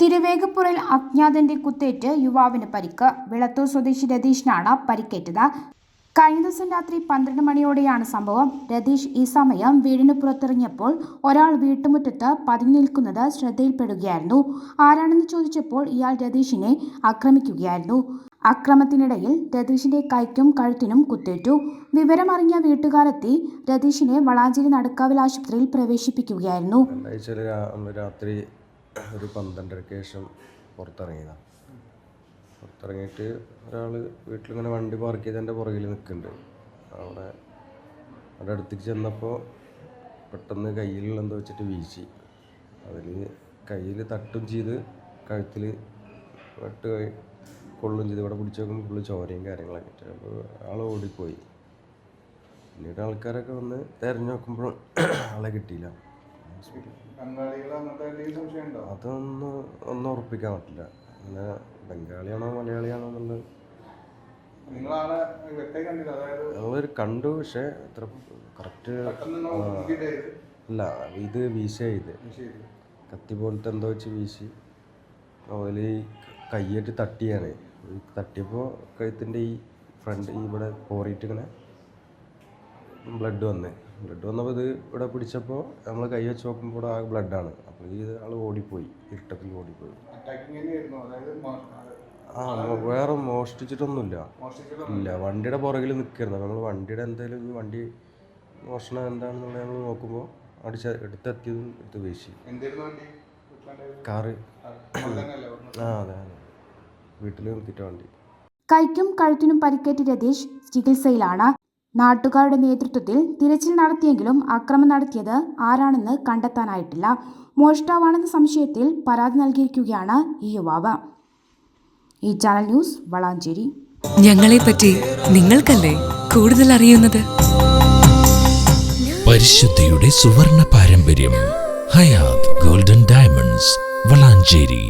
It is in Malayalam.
തിരുവേഗപ്പുറയിൽ അജ്ഞാതന്റെ കുത്തേറ്റ് യുവാവിന് പരിക്ക്. വിളത്തൂർ സ്വദേശി രതീഷിനാണ് പരിക്കേറ്റത്. കഴിഞ്ഞ ദിവസം രാത്രി 12 മണിയോടെയാണ് സംഭവം. രതീഷ് ഈ സമയം വീടിന് പുറത്തിറങ്ങിയപ്പോൾ ഒരാൾ വീട്ടുമുറ്റത്ത് പതുങ്ങി നിൽക്കുന്നത് ശ്രദ്ധയിൽപ്പെടുകയായിരുന്നു. ആരാണെന്ന് ചോദിച്ചപ്പോൾ ഇയാൾ രതീഷിനെ ആക്രമിക്കുകയായിരുന്നു. അക്രമത്തിനിടയിൽ രതീഷിന്റെ കൈക്കും കഴുത്തിനും കുത്തേറ്റു. വിവരമറിഞ്ഞ വീട്ടുകാരെത്തി രതീഷിനെ വളാഞ്ചേരി നടക്കാവിൽ ആശുപത്രിയിൽ പ്രവേശിപ്പിക്കുകയായിരുന്നു. രാത്രി ഒരു 12:30 ശേഷം പുറത്തിറങ്ങിയതാണ്. പുറത്തിറങ്ങിയിട്ട് ഒരാൾ വീട്ടിലിങ്ങനെ വണ്ടി പാർക്ക് ചെയ്തതിൻ്റെ പുറകിൽ നിൽക്കുന്നുണ്ട്. അവിടെ അടുത്തേക്ക് ചെന്നപ്പോൾ പെട്ടെന്ന് കയ്യിലുള്ള എന്തോ വെച്ചിട്ട് വീശി. അതിൽ കയ്യിൽ തട്ടും ചെയ്ത് കഴുത്തിൽ വെട്ട് കൊള്ളും ചെയ്ത്. ഇവിടെ പിടിച്ച് നോക്കുമ്പോൾ ഫുള്ള് ചോരയും കാര്യങ്ങളൊക്കെ ആയിട്ട്. അപ്പോൾ ആൾ ഓടിപ്പോയി. പിന്നീട് ആൾക്കാരൊക്കെ വന്ന് തിരഞ്ഞു നോക്കുമ്പോഴും ആളെ കിട്ടിയില്ല. ഒന്നും ഉറപ്പിക്കാൻ പറ്റില്ല. പിന്നെ ബംഗാളിയാണോ മലയാളിയാണോ എന്നുള്ളത് ഞങ്ങളൊരു കണ്ടു. പക്ഷെ അത്ര കറക്റ്റ് അല്ല. ഇത് വീശിയത് കത്തി പോലത്തെ എന്തോ വെച്ച് വീശി. അതിൽ കയ്യായിട്ട് തട്ടിയാണ്. തട്ടിയപ്പോൾ കഴുത്തിൻ്റെ ഈ ഫ്രണ്ട് ഇവിടെ പോറിയിട്ട് ഇങ്ങനെ ബ്ലഡ് വന്നപ്പോൾ ഇത് ഇവിടെ പിടിച്ചപ്പോൾ നമ്മൾ കൈ വെച്ച് നോക്കുമ്പോൾ ആ ബ്ലഡാണ്. അപ്പോൾ ഈ ആൾ ഓടിപ്പോയി, ഇരുട്ടത്തിൽ ഓടിപ്പോയി. വേറെ മോഷ്ടിച്ചിട്ടൊന്നുമില്ല. ഇല്ല, വണ്ടിയുടെ പുറകിൽ നിൽക്കരുത്. അപ്പോൾ നമ്മൾ വണ്ടിയുടെ എന്തെങ്കിലും ഈ വണ്ടി മോഷണം എന്താണെന്നുള്ളത് നമ്മൾ നോക്കുമ്പോൾ എടുത്തെത്തിയതും എടുത്ത് വീശി. കാറ്. അതെ, വീട്ടിൽ നിർത്തിയിട്ട് വണ്ടി. കൈക്കും കഴുത്തിനും പരിക്കേറ്റ രതീഷ് ചികിത്സയിലാണ്. നാട്ടുകാരുടെ നേതൃത്വത്തിൽ തിരച്ചിൽ നടത്തിയെങ്കിലും അക്രമം നടത്തിയത് ആരാണെന്ന് കണ്ടെത്താനായിട്ടില്ല. മോഷ്ടാവാണെന്ന സംശയത്തിൽ പരാതി നൽകിയിരിക്കുകയാണ് ഈ യുവാവ്. ഈ ചാനൽ ന്യൂസ് വളാഞ്ചേരി. ഞങ്ങളെപ്പറ്റി നിങ്ങൾക്കല്ലേ കൂടുതൽ അറിയുന്നത്? പരിശുദ്ധിയുടെ സുവർണ പാരമ്പര്യം. Hayath golden diamonds, Valanchery.